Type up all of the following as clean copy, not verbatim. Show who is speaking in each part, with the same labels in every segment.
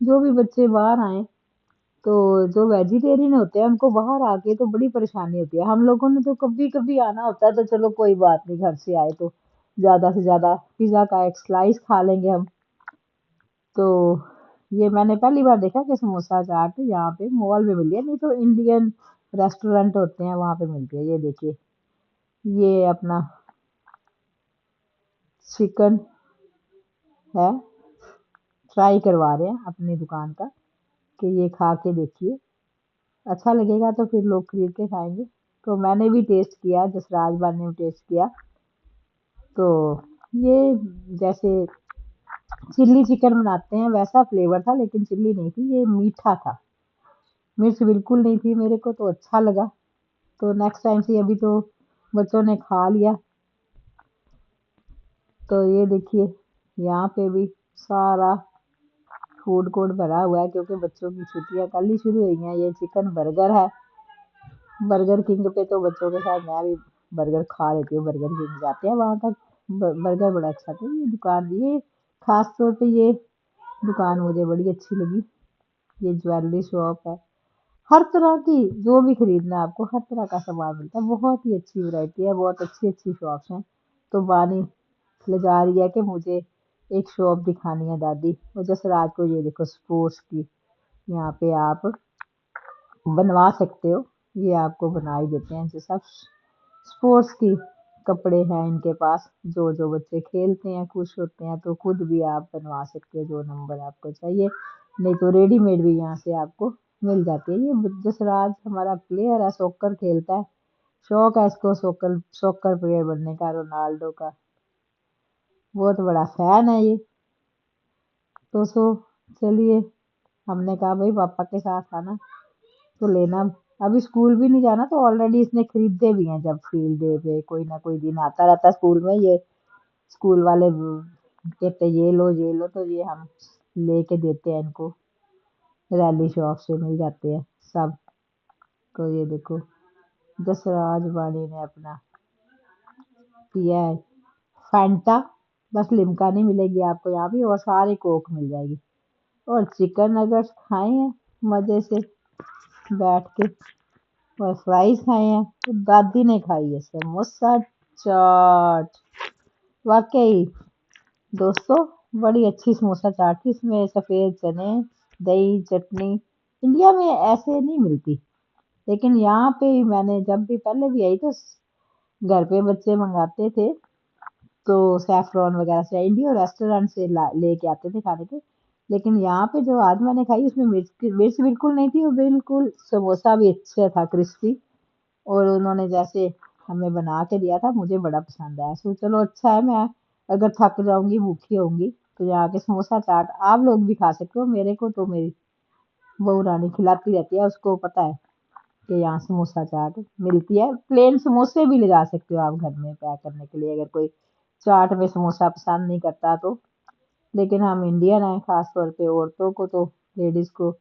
Speaker 1: جو بھی بچے باہر آئیں تو جو ویجیٹیرین ہوتے ہیں ان کو باہر آ کے تو بڑی پریشانی ہوتی ہے. ہم لوگوں نے تو کبھی کبھی آنا ہوتا ہے تو چلو کوئی بات نہیں، گھر سے آئے تو زیادہ سے زیادہ پیزا کا ایک سلائس کھا لیں گے ہم. تو یہ میں نے پہلی بار دیکھا کہ سموسا چاٹ یہاں پہ مال میں مل ہے، نہیں تو انڈین ریسٹورینٹ ہوتے ہیں وہاں پہ ملتی ہے. یہ دیکھیے، یہ اپنا چکن ہے، ٹرائی کروا رہے ہیں اپنی دکان کا کہ یہ کھا کے دیکھیے، اچھا لگے گا تو پھر لوگ خرید کے کھائیں گے. تو میں نے بھی ٹیسٹ کیا، جسراج بان نے بھی ٹیسٹ کیا. تو یہ جیسے چلی چکن بناتے ہیں ویسا فلیور تھا، لیکن چلی نہیں تھی، یہ میٹھا تھا، مرچ بالکل نہیں تھی میرے کو، تو اچھا لگا. تو نیکسٹ ٹائم سے ابھی تو بچوں نے کھا لیا. تو یہ دیکھیے یہاں پہ بھی سارا فوڈ کورٹ بھرا ہوا ہے کیونکہ بچوں کی چھٹیاں کل ہی شروع ہوئی ہیں. یہ چکن برگر ہے، برگر کنگ پہ تو بچوں کے ساتھ میں بھی برگر کھا لیتی ہوں. برگر کنگ جاتے ہیں وہاں کا برگر بڑا اچھا تھا. یہ دکان، یہ خاص طور پہ یہ دکان مجھے بڑی اچھی لگی. یہ جویلری شاپ ہے، ہر طرح کی جو بھی خریدنا ہے آپ کو ہر طرح کا سامان ملتا ہے. بہت ہی اچھی ورائٹی ہے، بہت اچھی اچھی شاپس ہیں. تو بانی لے جا رہی ہے کہ مجھے ایک شاپ دکھانی ہے دادی. اور جیسے رات کو یہ دیکھو سپورٹس کی، یہاں پہ آپ بنوا سکتے ہو، یہ آپ کو بنا ہی دیتے ہیں. جیسا سپورٹس کی کپڑے ہیں ان کے پاس، جو جو بچے کھیلتے ہیں خوش ہوتے ہیں تو خود بھی آپ بنوا سکتے ہیں جو نمبر آپ کو چاہیے. نہیں تو ریڈی میڈ بھی یہاں سے آپ کو مل جاتی ہے. یہ جسراج ہمارا پلیئر ہے، سوکر کھیلتا ہے، شوق ہے اس کو سوکر پلیئر بننے کا، رونالڈو کا بہت بڑا فین ہے یہ. تو چلیے، ہم نے کہا بھائی پاپا کے ساتھ آنا تو لینا. ابھی اسکول بھی نہیں جانا تو آلریڈی اس نے خریدے بھی ہیں. جب فیلڈ ڈے پہ کوئی نہ کوئی دن آتا رہتا اسکول میں، یہ اسکول والے کہتے یہ لو یہ لو، تو یہ ہم لے کے دیتے ہیں ان کو. ریلی شاپ سے مل جاتے ہیں سب. تو یہ دیکھو جسراج بانی نے اپنا پیا ہے فینٹا، بس لمکا نہیں ملے گی آپ کو یہاں بھی، اور ساری کوک مل جائے گی. اور چکن نگٹس کھائے ہیں مزے سے بیٹھ کے، اور فرائز کھائے ہیں. تو دادی نے کھائی ہے سموسا چاٹ. واقعی دوستو بڑی اچھی سموسا چاٹ تھی. اس میں سفید چنے، دہی، چٹنی انڈیا میں ایسے نہیں ملتی، لیکن یہاں پہ میں نے جب بھی پہلے بھی آئی تو گھر پہ بچے منگاتے تھے تو سیفرون وغیرہ سے انڈیا ریسٹورینٹ سے لے کے آتے تھے کھانے کے. لیکن یہاں پہ جو آج میں نے کھائی اس میں مرچ بالکل نہیں تھی، اور بالکل سموسا بھی اچھا تھا، کرسپی. اور انہوں نے جیسے ہمیں بنا کے دیا تھا مجھے بڑا پسند آیا. سو چلو اچھا ہے، میں اگر تھک جاؤں گی بھوکی ہوں گی تو یہاں کے سموسا چاٹ آپ لوگ بھی کھا سکتے ہو. میرے کو تو میری بہو رانی کھلاتی رہتی ہے، اس کو پتا ہے کہ یہاں سموسا چاٹ ملتی ہے. پلین سموسے بھی لے جا سکتے ہو آپ گھر میں پیک کرنے کے لیے اگر کوئی چاٹ میں سموسا پسند نہیں کرتا تو. لیکن ہم انڈین ہیں، خاص طور پہ عورتوں کو تو لیڈیز کو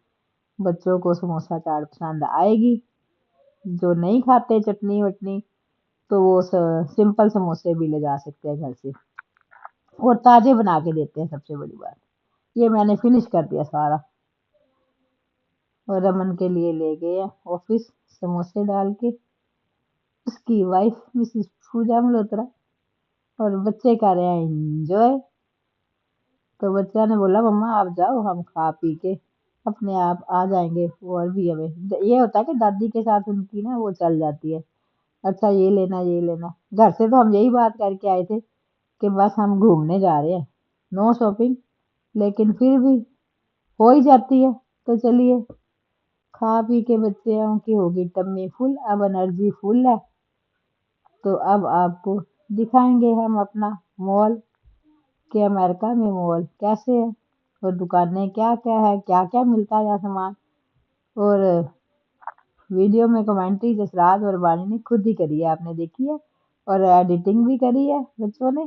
Speaker 1: بچوں کو سموسا چاٹ پسند آئے گی. جو نہیں کھاتے چٹنی وٹنی تو وہ سمپل سموسے بھی لے جا سکتے ہیں گھر سے، اور تازے بنا کے دیتے ہیں. سب سے بڑی بات یہ میں نے فنش کر دیا سارا، اور رمن کے لیے لے گئے آفس سموسے ڈال کے، اس کی وائف مسز پوجا ملہوترا، اور بچے کر رہے ہیں انجوائے. تو بچہ نے بولا مما آپ جاؤ، ہم کھا پی کے اپنے آپ آ جائیں گے. اور بھی ہمیں یہ ہوتا ہے کہ دادی کے ساتھ ان کی نا وہ چل جاتی ہے، اچھا یہ لینا یہ لینا. گھر سے تو ہم یہی بات کر کے آئے تھے کہ بس ہم گھومنے جا رہے ہیں، نو شاپنگ، لیکن پھر بھی ہو ہی جاتی ہے. تو چلیے کھا پی کے بچوں کی ہوگی ٹمی فل، اب انرجی فل ہے. تو اب آپ کو دکھائیں گے ہم اپنا مال کہ امریکہ میں مال کیسے ہے، اور دکانیں کیا کیا ہے، کیا کیا ملتا ہے یہاں سامان. اور ویڈیو میں کمنٹری جسراج اور بانی نے خود ہی کری ہے، آپ نے دیکھی ہے، اور ایڈیٹنگ بھی کری ہے بچوں نے،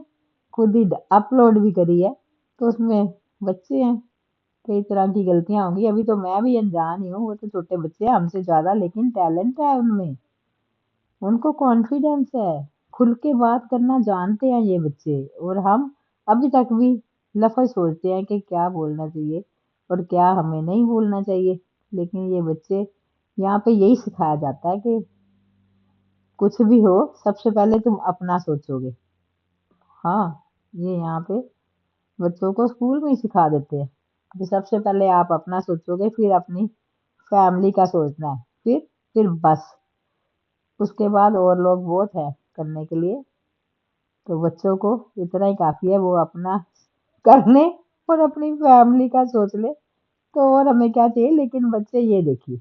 Speaker 1: خود ہی اپلوڈ بھی کری ہے. تو اس میں بچے ہیں، کئی طرح کی غلطیاں ہوں گی. ابھی تو میں بھی انجان ہی ہوں، وہ تو چھوٹے بچے ہیں ہم سے زیادہ، لیکن ٹیلنٹ ہے ان میں، ان کو کانفیڈینس ہے، کھل کے بات کرنا جانتے ہیں یہ بچے. اور ہم ابھی تک بھی لفظ سوچتے ہیں کہ کیا بولنا چاہیے، اور کیا ہمیں نہیں بھولنا چاہیے، لیکن یہ بچے یہاں پہ یہی سکھایا جاتا ہے کہ کچھ بھی ہو سب سے پہلے تم اپنا سوچو گے۔ ہاں، یہ یہاں پہ بچوں کو اسکول میں ہی سکھا دیتے ہیں کہ سب سے پہلے آپ اپنا سوچو گے، پھر اپنی فیملی کا سوچنا ہے، پھر بس اس کے بعد اور لوگ بہت ہے کرنے کے لیے، تو بچوں کو اتنا ہی کافی ہے، وہ اپنا کر لیں اور اپنی فیملی کا سوچ لے، تو اور ہمیں کیا چاہیے۔ لیکن بچے یہ دیکھیے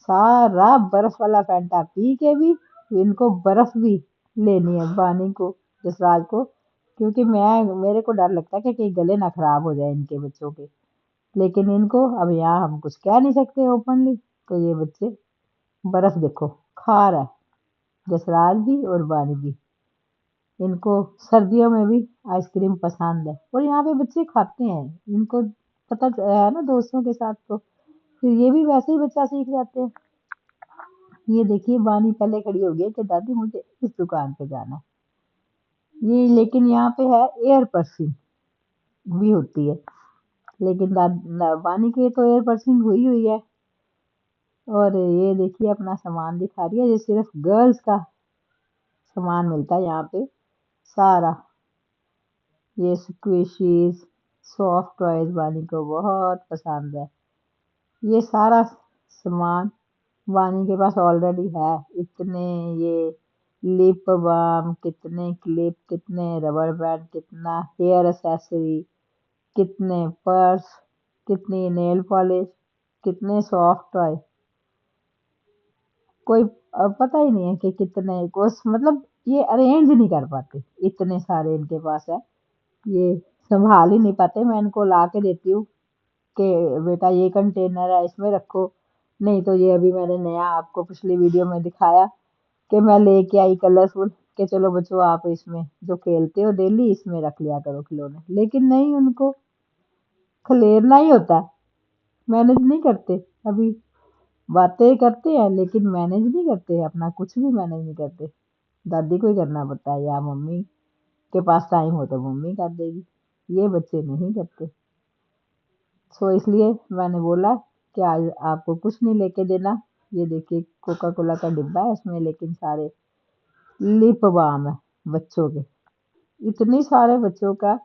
Speaker 1: سارا برف والا فینٹا پی کے بھی ان کو برف بھی لینی ہے، بانی کو، جسراج کو، کیونکہ میرے کو ڈر لگتا ہے کہ کہیں گلے نہ خراب ہو جائے ان کے بچوں کے، لیکن ان کو اب یہاں ہم کچھ کہہ نہیں سکتے اوپنلی، تو یہ بچے برف دیکھو کھا رہا ہے جسراج بھی اور بانی بھی، ان کو سردیوں میں بھی آئس کریم پسند ہے، اور یہاں پہ بچے کھاتے ہیں، ان کو پتہ ہے نا دوستوں کے ساتھ، تو پھر یہ بھی ویسے ہی بچہ سیکھ جاتے ہیں۔ یہ دیکھیے بانی پہلے کھڑی ہو گئی کہ دادی مجھے اس دکان پہ جانا ہے، یہ لیکن یہاں پہ ہے ایئر پرسنگ بھی ہوتی ہے، لیکن بانی کی تو ایئر پرسنگ ہوئی ہے، اور یہ دیکھیے اپنا سامان دکھا رہی ہے، یہ صرف گرلز کا سامان ملتا ہے یہاں پہ سارا، یہ سکویشیز سافٹ ٹوائز بانی کو بہت پسند ہے، یہ سارا سامان وانی کے پاس آلریڈی ہے، اتنے یہ لپ بام، کتنے کلپ، کتنے ربڑ بینڈ، کتنا ہیئر ایسیسری، کتنے پرس، کتنی نیل پالش، کتنے سافٹ ٹوائے، کوئی پتہ ہی نہیں ہے کہ کتنے مطلب یہ ارینج نہیں کر پاتے، اتنے سارے ان کے پاس ہے، یہ سنبھال ہی نہیں پاتے، میں ان کو لا کے دیتی ہوں کہ بیٹا یہ کنٹینر ہے اس میں رکھو، نہیں تو یہ ابھی میں نے نیا آپ کو پچھلی ویڈیو میں دکھایا کہ میں لے کے آئی کلرفل کہ چلو بچوں آپ اس میں جو کھیلتے ہو ڈیلی اس میں رکھ لیا کرو کھلونے، لیکن نہیں، ان کو کھلیرنا ہی ہوتا ہے، مینج نہیں کرتے، ابھی باتیں کرتے ہیں لیکن مینج نہیں کرتے، اپنا کچھ بھی مینج نہیں کرتے، دادی کو ہی کرنا پڑتا ہے، یا ممی کے پاس ٹائم ہو تو ممی کر دے گی، یہ بچے نہیں کرتے، سو اس لیے میں نے بولا کہ آج آپ کو کچھ نہیں لے کے دینا، یہ دیکھیے کوکا کولا کا ڈبا ہے اس میں، لیکن سارے لپ بام ہے بچوں کے، اتنی سارے بچوں کا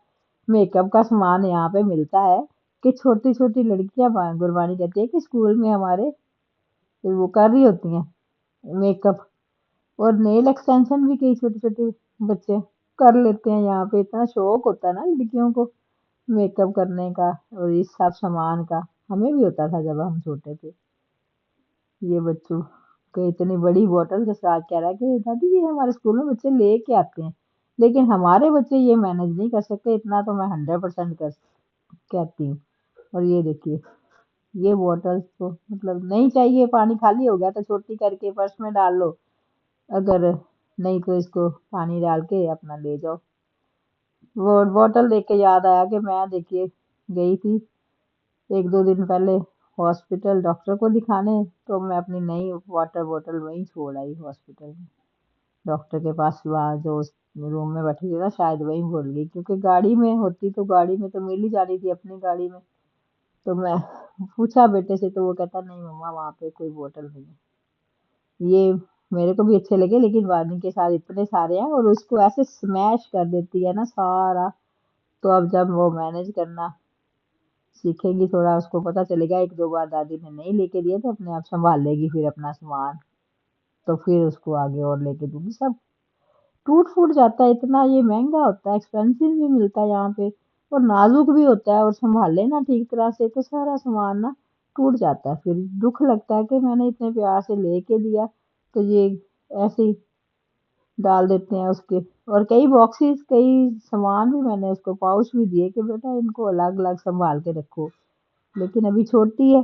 Speaker 1: میک اپ کا سامان یہاں پہ ملتا ہے کہ چھوٹی چھوٹی لڑکیاں گربانی کہتی ہے کہ اسکول میں ہمارے وہ کر رہی ہوتی ہیں میک اپ، اور نیل ایکسٹینشن بھی کئی چھوٹے چھوٹے بچے کر لیتے ہیں، یہاں پہ اتنا شوق ہوتا ہے نا لڑکیوں کو میک اپ کرنے کا اور اس سب سامان کا، ہمیں بھی ہوتا تھا جب ہم چھوٹے تھے، یہ بچوں کہ اتنی بڑی بوٹل جسراج کہہ رہا ہے کہ دادی یہ ہمارے اسکول میں بچے لے کے آتے ہیں، لیکن ہمارے بچے یہ مینج نہیں کر سکتے، اتنا تو میں 100% کہتی ہوں، اور یہ دیکھیے یہ بوٹل تو مطلب نہیں چاہیے، پانی خالی ہو گیا تو چھوٹی کر کے پرس میں ڈال لو، اگر نہیں تو اس کو پانی ڈال کے اپنا لے جاؤ۔ وہ بوٹل دیکھ کے یاد آیا کہ میں دیکھیے گئی تھی ایک دو دن پہلے ہاسپٹل ڈاکٹر کو دکھانے، تو میں اپنی نئی واٹر بوٹل وہیں چھوڑ آئی ہاسپٹل میں، ڈاکٹر کے پاس وہاں جو اس روم میں بیٹھی تھی نا شاید وہیں بھول گئی، کیونکہ گاڑی میں ہوتی تو گاڑی میں تو مل ہی جانی تھی اپنی گاڑی میں، تو میں پوچھا بیٹے سے تو وہ کہتا نہیں مما وہاں پہ کوئی بوٹل نہیں ہے، یہ میرے کو بھی اچھے لگے، لیکن وانی کے ساتھ اتنے سارے ہیں اور اس کو ایسے اسمیش کر دیتی ہے نا سارا، تو اب جب وہ مینج کرنا سیکھے گی تھوڑا، اس کو پتا چلے گا ایک دو بار دادی نے نہیں لے کے دیے تو اپنے آپ سنبھال لے گی پھر اپنا سامان، تو پھر اس کو آگے اور لے کے دوں گی، سب ٹوٹ پھوٹ جاتا ہے، اتنا یہ مہنگا ہوتا ہے، ایکسپینسو بھی ملتا ہے یہاں پہ، اور نازک بھی ہوتا ہے، اور سنبھال لینا ٹھیک طرح سے تو سارا سامان نا ٹوٹ جاتا ہے، پھر دکھ لگتا ہے کہ میں نے اتنے پیار سے لے کے دیا تو یہ ایسے ہی ڈال دیتے ہیں اس کے، اور کئی باکسز کئی سامان بھی میں نے اس کو پاؤچ بھی دیے کہ بیٹا ان کو الگ الگ سنبھال کے رکھو، لیکن ابھی چھوٹی ہے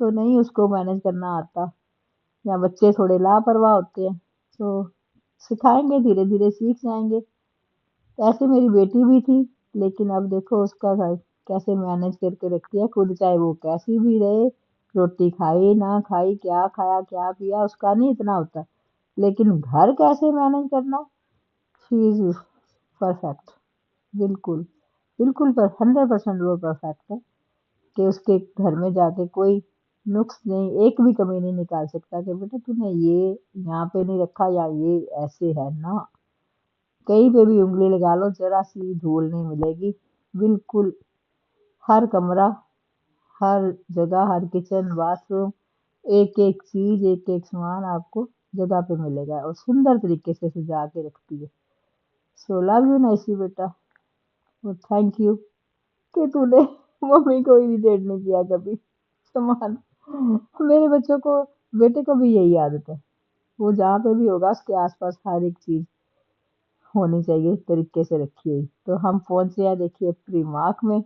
Speaker 1: تو نہیں اس کو مینج کرنا آتا، یا بچے تھوڑے لاپرواہ ہوتے ہیں، تو سکھائیں گے دھیرے دھیرے سیکھ جائیں گے، ایسے میری بیٹی بھی تھی، لیکن اب دیکھو اس کا گھر کیسے مینج کر کے رکھتی ہے خود، چاہے وہ کیسی بھی رہے، روٹی کھائی نہ کھائی، کیا کھایا کیا پیا اس کا نہیں اتنا ہوتا، لیکن گھر کیسے مینج کرنا، شی از پرفیکٹ، بالکل بالکل 100% وہ پرفیکٹ ہے، کہ اس کے گھر میں جا کے کوئی نقص نہیں، ایک بھی کمی نہیں نکال سکتا کہ بیٹا تو نے یہ یہاں پہ نہیں رکھا یا یہ ایسے ہے نا، کہیں پہ بھی انگلی لگا لو ذرا سی دھول نہیں ملے گی، بالکل ہر کمرہ، ہر جگہ، ہر کچن باتھ روم، ایک ایک چیز، ایک ایک سامان آپ کو جگہ پہ ملے گا اور سندر طریقے سے سجا کے رکھتی ہے. سو لو یو نائسی بیٹا، اور تھینک یو کہ تو نے ممی کو اریٹیٹ نہیں کیا کبھی. سامان میرے بچوں کو، بیٹے کو بھی یہی عادت ہے، وہ جہاں پہ بھی ہوگا اس کے آس پاس ہر ایک چیز ہونی چاہیے طریقے سے رکھی ہوئی. تو ہم پہنچے ہیں دیکھیے پری مارک میں.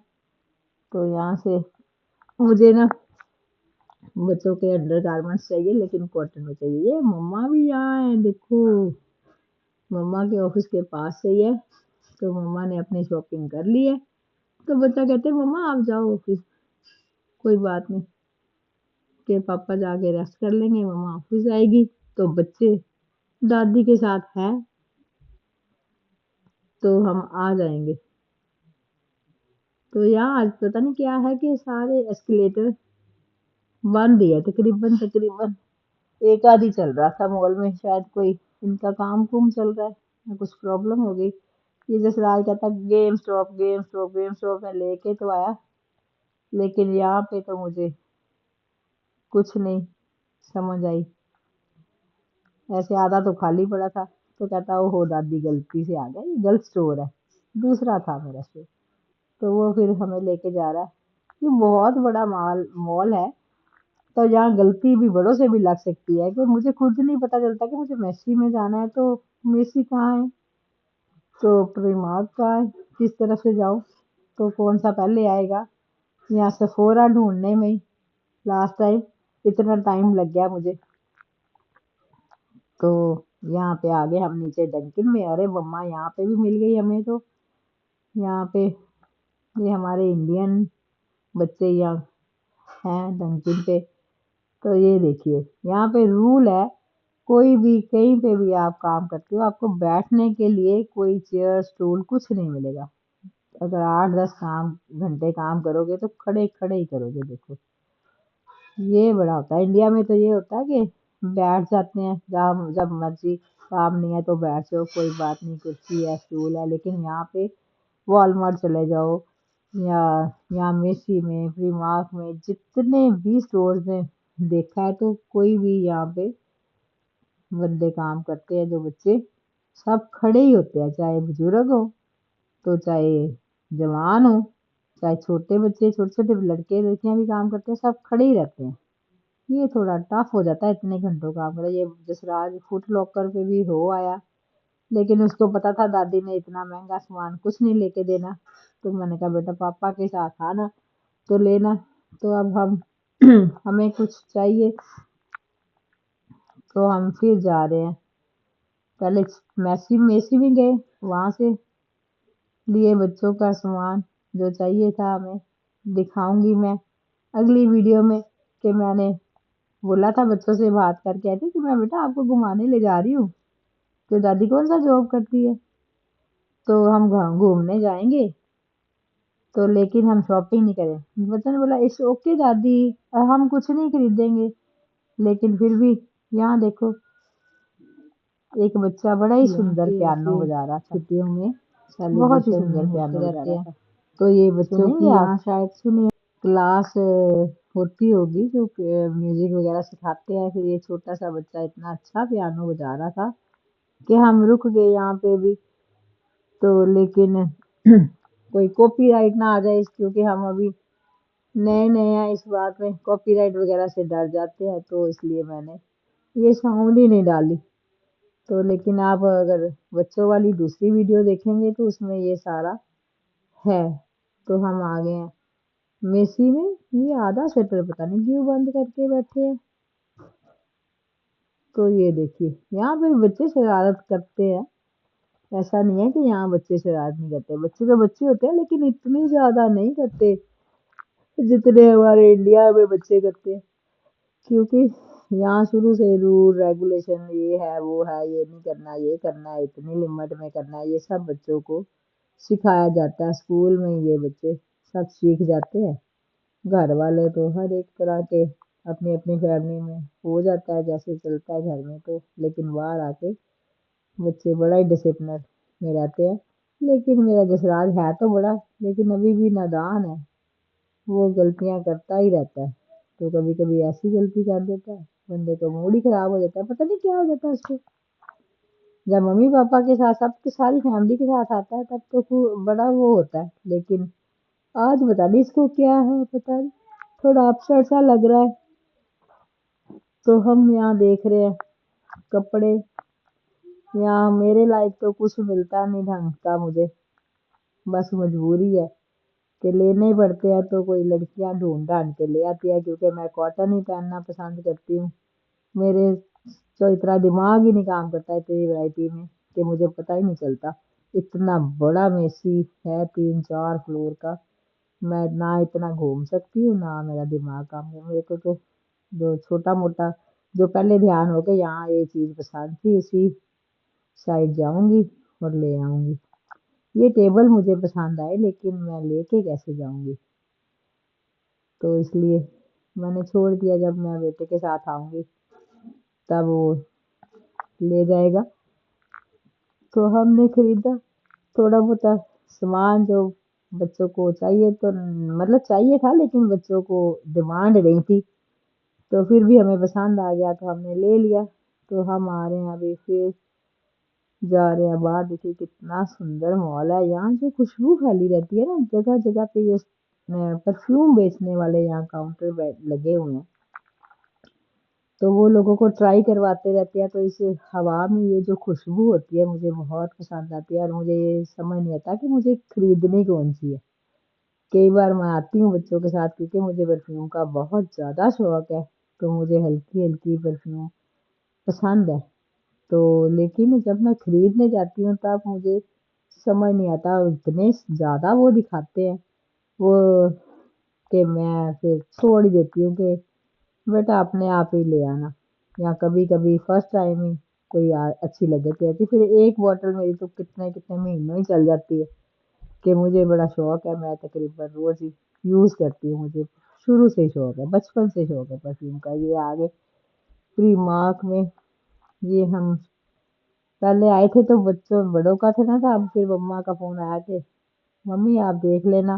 Speaker 1: تو یہاں سے مجھے نا بچوں کے انڈر گارمنٹس چاہیے لیکن کاٹن میں چاہیے. یہ مما بھی یہاں ہے دیکھو، مما کے آفس کے پاس سے ہی ہے. تو مما نے اپنی شاپنگ کر لی ہے. تو بچہ کہتے مما آپ جاؤ آفس، کوئی بات نہیں کہ پاپا جا کے ریسٹ کر لیں گے، مما آفس جائے گی. تو بچے دادی کے ساتھ ہے تو ہم آ جائیں گے. تو یہاں آج پتہ نہیں کیا ہے کہ سارے ایسکلیٹر بند ہی ہے تقریباً ایک آدھ ہی چل رہا تھا مال میں، شاید کوئی ان کا کام چل رہا ہے یا کچھ پرابلم ہو گئی. یہ جسرال کہتا game stop game stop game stop, میں لے کے تو آیا لیکن یہاں پہ تو مجھے کچھ نہیں سمجھ آئی. ایسے آدھا تو خالی پڑا تھا تو کہتا ہو دادی غلطی سے آ گیا، یہ غلط اسٹور ہے، دوسرا تھا میرا اسٹور. تو وہ پھر ہمیں لے کے جا رہا ہے. یہ بہت بڑا مال ہے تو یہاں غلطی بھی بڑوں سے بھی لگ سکتی ہے کہ مجھے خود نہیں پتا چلتا کہ مجھے میسی میں جانا ہے تو میسی کہاں ہے، تو پری مارک کہاں ہے، کس طرف سے جاؤں، تو کون سا پہلے آئے گا. یہاں سفورا ڈھونڈنے میں لاسٹ ٹائم اتنا ٹائم لگ گیا مجھے. تو یہاں پہ آگے ہم نیچے ڈنکن میں، ارے مما یہاں پہ بھی مل گئی ہمیں. تو یہاں پہ یہ ہمارے انڈین بچے یہاں ہیں ڈنکن پہ. تو یہ دیکھیے یہاں پہ رول ہے، کوئی بھی کہیں پہ بھی آپ کام کرتے ہو آپ کو بیٹھنے کے لیے کوئی چیئر اسٹول کچھ نہیں ملے گا. اگر 8-10 گھنٹے کام کرو گے تو کھڑے کھڑے ہی کرو گے. دیکھو یہ بڑا ہوتا ہے، انڈیا میں تو یہ ہوتا ہے کہ بیٹھ جاتے ہیں جب مرضی، کام نہیں ہے تو بیٹھ جاؤ کوئی بات نہیں، کرسی ہے اسٹول ہے. لیکن یہاں پہ والمارٹ چلے جاؤ یا یہاں میسی میں، پری مارک میں، جتنے بھی اسٹورز میں دیکھا ہے تو کوئی بھی یہاں پہ بندے کام کرتے ہیں جو بچے سب کھڑے ہی ہوتے ہیں، چاہے بزرگ ہو تو چاہے جوان ہو، چاہے چھوٹے بچے، چھوٹے چھوٹے لڑکے لڑکیاں بھی کام کرتے ہیں، سب کھڑے ہی رہتے ہیں. یہ تھوڑا ٹف ہو جاتا ہے اتنے گھنٹوں کام کرا. یہ جسراج فٹ لاکر پہ بھی ہو آیا لیکن اس کو پتا تھا دادی نے اتنا مہنگا سامان کچھ نہیں لے کے دینا. تو میں نے کہا بیٹا پاپا کے ساتھ آنا تو لینا. تو اب ہمیں کچھ چاہیے تو ہم پھر جا رہے ہیں. پہلے میسی بھی گئے، وہاں سے لیے بچوں کا سامان جو چاہیے تھا. ہمیں دکھاؤں گی میں اگلی ویڈیو میں کہ میں نے بولا تھا بچوں سے بات کر کے آئی تھی کہ میں بیٹا آپ کو گھمانے لے جا رہی ہوں. تو دادی کون سا جاب کرتی ہے، تو ہم گھومنے جائیں گے تو لیکن ہم شاپنگ نہیں کریں. بچوں نے بولا اٹس اوکے دادی ہم کچھ نہیں خریدیں گے. لیکن پھر بھی یہاں دیکھو ایک بچہ بڑا ہی سندر پیانو بجا رہا تھا، چھٹیوں میں بہت ہی سندر پیانو بجا رہا تھا. تو یہ بچوں کی یہاں شاید سنیے کلاس ہوتی ہوگی جو میوزک وغیرہ سکھاتے ہیں. پھر یہ چھوٹا سا بچہ اتنا اچھا پیانو بجا رہا تھا کہ ہم رک گئے یہاں پہ بھی. تو لیکن کوئی کاپی رائٹ نہ آ جائے کیونکہ ہم ابھی نئے نئے ہیں اس بات میں، کاپی رائٹ وغیرہ سے ڈر جاتے ہیں تو اس لیے میں نے یہ ساؤنڈ ہی نہیں ڈالی. تو لیکن آپ اگر بچوں والی دوسری ویڈیو دیکھیں گے تو اس میں یہ سارا ہے. تو ہم آ گئے ہیں میسی میں. یہ آدھا شٹر پتہ نہیں کیوں بند کر کے بیٹھے ہیں. تو یہ دیکھیے یہاں پہ بچے شرارت کرتے ہیں، ایسا نہیں ہے کہ یہاں بچے شرارت نہیں کرتے. بچے تو بچے ہوتے ہیں لیکن اتنی زیادہ نہیں کرتے جتنے ہمارے انڈیا میں بچے کرتے ہیں. کیونکہ یہاں شروع سے رول ریگولیشن یہ ہے وہ ہے، یہ نہیں کرنا یہ کرنا ہے، اتنی لمٹ میں کرنا ہے، یہ سب بچوں کو سکھایا جاتا ہے. اسکول میں یہ بچے سب سیکھ جاتے ہیں. گھر والے تو ہر ایک طرح کے اپنی اپنی فیملی میں ہو جاتا ہے جیسے چلتا ہے گھر میں، تو لیکن باہر آ کے بچے بڑا ہی ڈسپلن میں رہتے ہیں۔ لیکن میرا جسراج ہے تو بڑا، لیکن ابھی بھی نادان ہے، وہ غلطیاں کرتا ہی رہتا ہے، تو کبھی کبھی ایسی غلطی کر دیتا ہے بندے کا موڈ ہی خراب ہو جاتا ہے، پتہ نہیں کیا ہو جاتا ہے اس کو۔ جب ممی پاپا کے ساتھ سب کی ساری فیملی کے ساتھ آتا ہے تب تو بڑا وہ ہوتا ہے، لیکن آج پتہ نہیں اس کو کیا ہے، پتہ نہیں تھوڑا اپسیٹ سا لگ رہا ہے۔ تو ہم یہاں دیکھ رہے ہیں کپڑے، یہاں میرے لائق تو کچھ ملتا نہیں ڈھنگ کا مجھے، بس مجبوری ہے کہ لینے ہی پڑتے ہیں، تو کوئی لڑکیاں ڈھونڈ ڈھانڈ کے لے آتی ہے، کیونکہ میں کاٹن ہی پہننا پسند کرتی ہوں۔ میرے تو اتنا دماغ ہی نہیں کام کرتا اتنی ورائٹی میں کہ مجھے پتہ ہی نہیں چلتا۔ اتنا بڑا میسی ہے 3-4 فلور کا، میں نہ اتنا گھوم سکتی ہوں نہ میرا دماغ کام کرے، میرے کو تو جو چھوٹا موٹا جو پہلے دھیان ہو کہ یہاں یہ چیز پسند تھی اسی سائڈ جاؤں گی اور لے آؤں گی۔ یہ ٹیبل مجھے پسند آئے لیکن میں لے کے کیسے جاؤں گی، تو اس لیے میں نے چھوڑ دیا، جب میں بیٹے کے ساتھ آؤں گی تب وہ لے جائے گا۔ تو ہم نے خریدا تھوڑا بہت سامان جو بچوں کو چاہیے، تو مطلب چاہیے تھا لیکن بچوں کو ڈیمانڈ نہیں تھی، تو پھر بھی ہمیں پسند آ گیا تو ہم نے لے لیا۔ تو ہم آ رہے ہیں ابھی پھر جا رہے ہیں باہر، دیکھیے کتنا سندر مال ہے، یہاں جو خوشبو پھیلی رہتی ہے نا، جگہ جگہ پہ یہ پرفیوم بیچنے والے یہاں کاؤنٹر لگے ہوئے ہیں، تو وہ لوگوں کو ٹرائی کرواتے رہتے ہیں، تو اس ہوا میں یہ جو خوشبو ہوتی ہے مجھے بہت پسند آتی ہے، اور مجھے یہ سمجھ نہیں آتا کہ مجھے خریدنی کون سی ہے۔ کئی بار میں آتی ہوں بچوں کے ساتھ کیونکہ مجھے پرفیوم کا بہت زیادہ شوق ہے، تو مجھے ہلکی ہلکی پرفیوم پسند ہے، تو لیکن جب میں خریدنے جاتی ہوں تب مجھے سمجھ نہیں آتا، اتنے زیادہ وہ دکھاتے ہیں وہ کہ میں پھر چھوڑ ہی دیتی ہوں کہ بیٹا اپنے آپ ہی لے آنا، یا کبھی کبھی فرسٹ ٹائم ہی کوئی اچھی لگے کہتی، پھر ایک بوٹل میری تو کتنے کتنے مہینوں ہی چل جاتی ہے، کہ مجھے بڑا شوق ہے، میں تقریباً روز ہی یوز کرتی ہوں، مجھے شروع سے ہی شوق ہے، بچپن سے شوق ہے پرفیوم کا۔ یہ آگے پری مارک میں یہ ہم پہلے آئے تھے تو بچوں بڑوں کا تھا نا تھا، اب پھر مما کا فون آیا کہ ممی آپ دیکھ لینا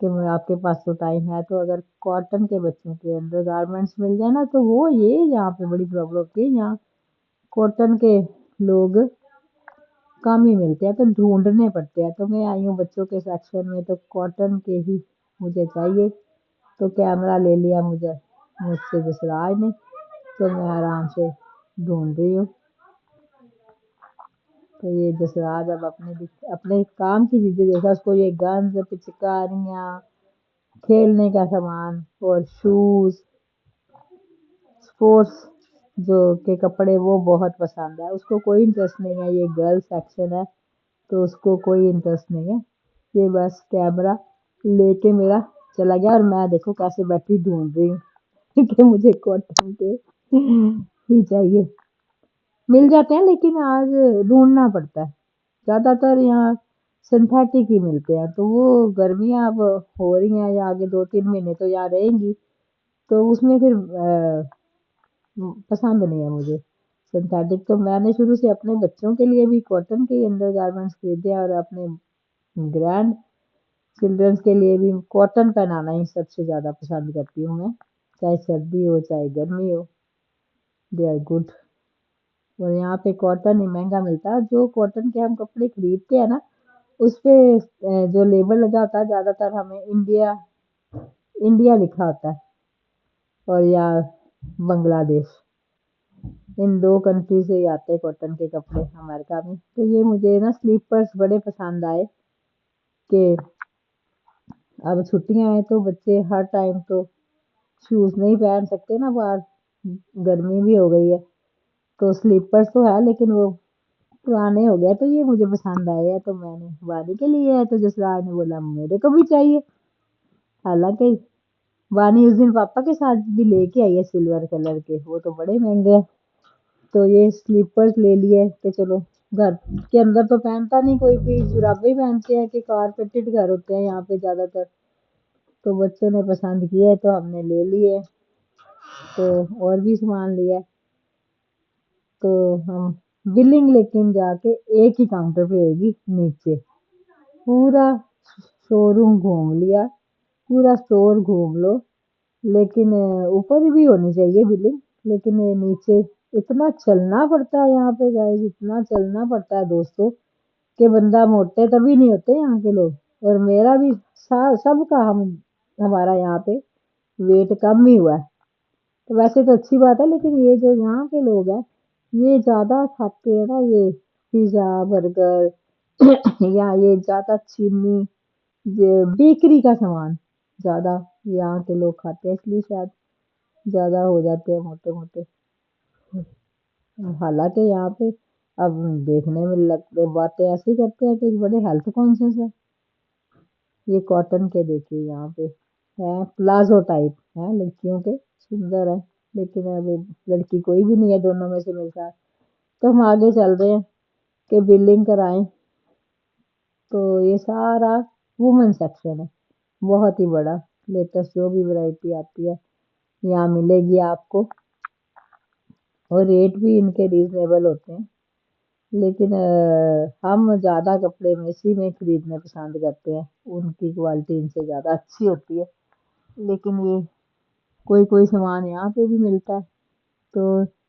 Speaker 1: کہ میں آپ کے پاس تو ٹائم ہے، تو اگر کاٹن کے بچوں کے انڈر گارمنٹس مل جائے نا، تو وہ یہ یہاں پہ بڑی پرابلم ہوتی ہے، یہاں کاٹن کے لوگ کم ہی ملتے ہیں تو ڈھونڈنے پڑتے ہیں، تو میں آئی ہوں بچوں کے سیکشن میں، تو کاٹن کے ہی مجھے چاہیے، تو کیمرہ لے لیا مجھ سے جسراج نے، تو میں آرام سے ڈھونڈ رہی ہوں۔ تو یہ جسراج اب اپنے کام کی چیزیں دیکھا، اس کو یہ گنز پچکاریاں کھیلنے کا سامان اور شوز اسپورٹس جو کے کپڑے وہ بہت پسند ہے، اس کو کوئی انٹرسٹ نہیں ہے، یہ گرل سیکشن ہے تو اس کو کوئی انٹرسٹ نہیں ہے، یہ بس کیمرہ لے کے میرا چلا گیا، اور میں دیکھو کیسے بیٹھی ڈھونڈ رہی ہوں کہ مجھے کاٹن کے ہی چاہیے، مل جاتے ہیں لیکن آج ڈھونڈنا پڑتا ہے، زیادہ تر یہاں سنتھیٹک ہی ملتے ہیں، تو وہ گرمیاں اب ہو رہی ہیں یا آگے 2-3 مہینے تو یہاں رہیں گی، تو اس میں پھر پسند نہیں ہے مجھے سنتھیٹک، تو میں نے شروع سے اپنے بچوں کے لیے بھی کاٹن کے انڈر گارمنٹس خریدے، اور اپنے گرینڈ چلڈرنس کے لیے بھی کاٹن پہنانا ہی سب سے زیادہ پسند کرتی ہوں میں، چاہے سردی ہو چاہے گرمی ہو، دے آر گڈ، اور یہاں پہ کاٹن ہی مہنگا ملتا ہے، اور جو کاٹن کے ہم کپڑے خریدتے ہیں نا اس پہ جو لیبل لگا ہوتا ہے زیادہ تر ہمیں انڈیا لکھا ہوتا ہے، اور یا بنگلہ دیش، ان 2 کنٹری سے ہی آتے ہیں کاٹن کے کپڑے امریکہ میں، تو یہ مجھے نا سلیپرس بڑے پسند آئے کہ اب چھٹیاں ہیں تو بچے ہر ٹائم تو شوز نہیں پہن سکتے نا باہر، گرمی بھی ہو گئی ہے، تو سلیپرس تو ہے لیکن وہ پرانے ہو گئے، تو یہ مجھے پسند آئے ہیں، تو میں نے وانی کے لیے ہے، تو جسراج نے بولا میرے کو بھی چاہیے، حالانکہ وانی اس دن پاپا کے ساتھ بھی لے کے آئی ہے سلور کلر کے، وہ تو بڑے مہنگے ہیں، تو یہ سلیپرز لے لیے کہ چلو گھر کے اندر تو پہنتا نہیں کوئی بھی، جرابیں پہنتے ہیں کہ کارپیٹڈ گھر ہوتے ہیں یہاں پہ زیادہ تر، تو بچوں نے پسند کیے تو ہم نے لے لیے، تو اور بھی سامان لیا۔ تو ہم بلنگ لیکن جا کے ایک ہی کاؤنٹر پہ ہوگی نیچے، پورا شو روم گھوم لیا، پورا اسٹور گھوم لو، لیکن اوپر بھی ہونی چاہیے بلنگ، لیکن نیچے اتنا چلنا پڑتا ہے یہاں پہ گائز، اتنا چلنا پڑتا ہے دوستوں کہ بندہ موٹے کبھی نہیں ہوتے یہاں کے لوگ، اور میرا بھی سب کا ہمارا یہاں پہ ویٹ کم ہی ہوا ہے۔ تو ویسے تو اچھی بات ہے، لیکن یہ جو یہاں کے لوگ ہیں یہ زیادہ کھاتے ہیں نا، یہ پیزا برگر یا یہ زیادہ چینی، یہ بیکری کا سامان زیادہ یہاں کے لوگ کھاتے ہیں، اس لیے شاید زیادہ ہو جاتے ہیں موٹے موٹے۔ حالانکہ یہاں پہ اب دیکھنے میں لگتے باتیں ایسی کرتے ہیں کہ بڑے ہیلتھ کانشیس ہیں۔ یہ کاٹن کے دیکھیے یہاں پہ ہے، پلازو ٹائپ ہے لڑکیوں کے، سندر ہے، لیکن اب لڑکی کوئی بھی نہیں ہے دونوں میں سے میرے ساتھ۔ تو ہم آگے چل رہے ہیں کہ بلنگ کرائیں، تو یہ سارا وومن سیکشن ہے، بہت ہی بڑا، لیٹسٹ جو بھی ورائٹی آتی ہے یہاں ملے گی آپ کو، اور ریٹ بھی ان کے ریزنیبل ہوتے ہیں، لیکن ہم زیادہ کپڑے میں اسی میں خریدنے پسند کرتے ہیں، ان کی کوالٹی ان سے زیادہ اچھی ہوتی ہے، لیکن یہ کوئی سامان یہاں پہ بھی ملتا ہے۔ تو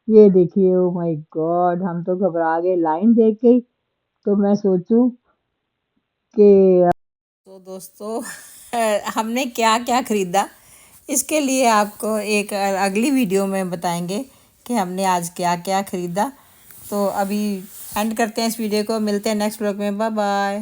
Speaker 1: یہ دیکھیے، او مائی گاڈ، ہم تو گھبرا گئے لائن دیکھ کے ہی، تو میں سوچوں کہ
Speaker 2: تو دوستو ہم نے کیا کیا خریدا، اس کے لیے آپ کو ایک اگلی ویڈیو میں بتائیں گے کہ ہم نے آج کیا کیا خریدا۔ تو ابھی اینڈ کرتے ہیں اس ویڈیو کو، ملتے ہیں نیکسٹ بلاگ میں، بائے بائے۔